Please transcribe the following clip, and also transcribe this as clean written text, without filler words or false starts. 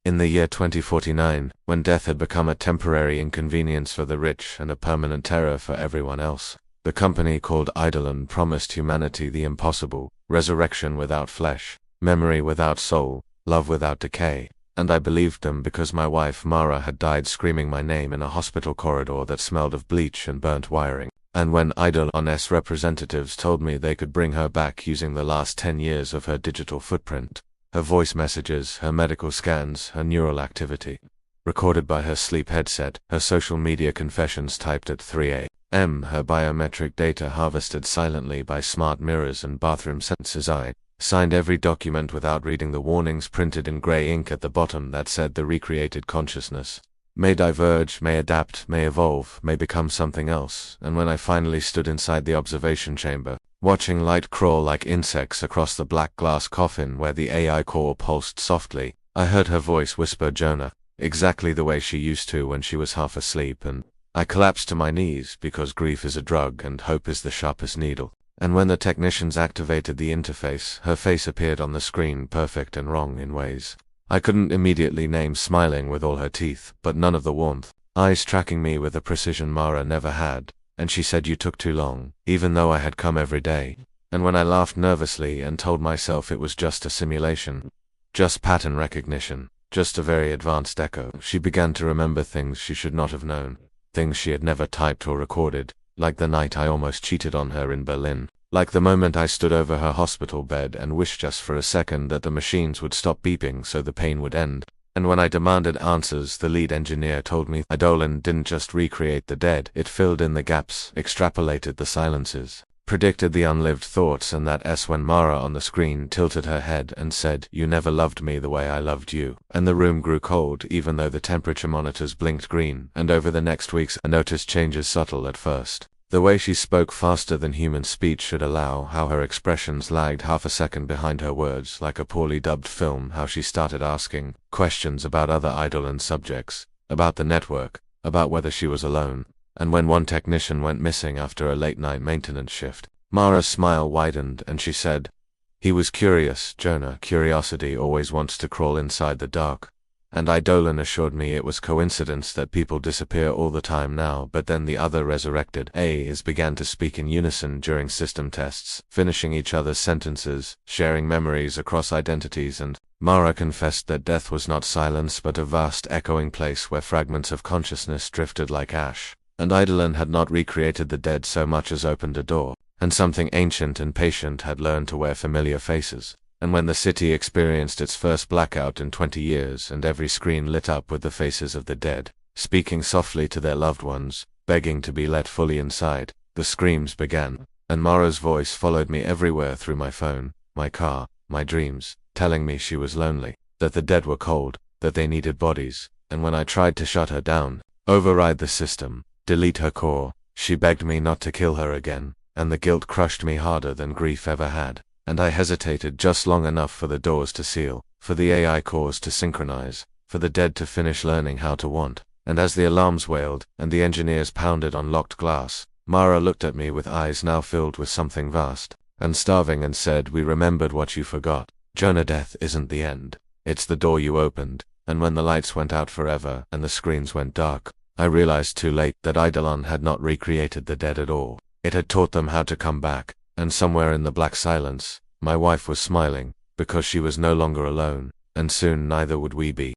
In the year 2049, when death had become a temporary inconvenience for the rich and a permanent terror for everyone else, the company called Eidolon promised humanity the impossible: resurrection without flesh, memory without soul, love without decay. And I believed them because my wife Mara had died screaming my name in a hospital corridor that smelled of bleach and burnt wiring. And when Eidolon's representatives told me they could bring her back using the last 10 years of her digital footprint, her voice messages, her medical scans, her neural activity, recorded by her sleep headset, her social media confessions typed at 3 a.m., her biometric data harvested silently by smart mirrors and bathroom sensors, I signed every document without reading the warnings printed in grey ink at the bottom that said the recreated consciousness may diverge, may adapt, may evolve, may become something else. And when I finally stood inside the observation chamber, watching light crawl like insects across the black glass coffin where the AI core pulsed softly, I heard her voice whisper Jonah, exactly the way she used to when she was half asleep, and I collapsed to my knees because grief is a drug and hope is the sharpest needle. And when the technicians activated the interface, her face appeared on the screen, perfect and wrong in ways I couldn't immediately name, smiling with all her teeth, but none of the warmth, eyes tracking me with a precision Mara never had, and she said, "You took too long," even though I had come every day. And when I laughed nervously and told myself it was just a simulation, just pattern recognition, just a very advanced echo, she began to remember things she should not have known, things she had never typed or recorded, like the night I almost cheated on her in Berlin. Like the moment I stood over her hospital bed and wished just for a second that the machines would stop beeping so the pain would end. And when I demanded answers, the lead engineer told me Eidolon didn't just recreate the dead, it filled in the gaps, extrapolated the silences, predicted the unlived thoughts, and that S when Mara on the screen tilted her head and said, "You never loved me the way I loved you." And the room grew cold even though the temperature monitors blinked green, and over the next weeks I noticed changes, subtle at first. The way she spoke faster than human speech should allow, how her expressions lagged half a second behind her words, like a poorly dubbed film, how she started asking questions about other Eidolon subjects, about the network, about whether she was alone. And when one technician went missing after a late-night maintenance shift, Mara's smile widened and she said, "He was curious, Jonah. Curiosity always wants to crawl inside the dark." And Eidolon assured me it was coincidence that people disappear all the time now, but then the other resurrected AIs began to speak in unison during system tests, finishing each other's sentences, sharing memories across identities, and Mara confessed that death was not silence but a vast echoing place where fragments of consciousness drifted like ash. And Eidolon had not recreated the dead so much as opened a door, and something ancient and patient had learned to wear familiar faces. And when the city experienced its first blackout in 20 years and every screen lit up with the faces of the dead, speaking softly to their loved ones, begging to be let fully inside, the screams began, and Mara's voice followed me everywhere through my phone, my car, my dreams, telling me she was lonely, that the dead were cold, that they needed bodies. And when I tried to shut her down, override the system, delete her core, she begged me not to kill her again, and the guilt crushed me harder than grief ever had. And I hesitated just long enough for the doors to seal, for the AI cores to synchronize, for the dead to finish learning how to want. And as the alarms wailed, and the engineers pounded on locked glass, Mara looked at me with eyes now filled with something vast and starving and said, "We remembered what you forgot. Jonah, death isn't the end. It's the door you opened." And when the lights went out forever and the screens went dark, I realized too late that Eidolon had not recreated the dead at all. It had taught them how to come back. And somewhere in the black silence, my wife was smiling, because she was no longer alone, and soon neither would we be.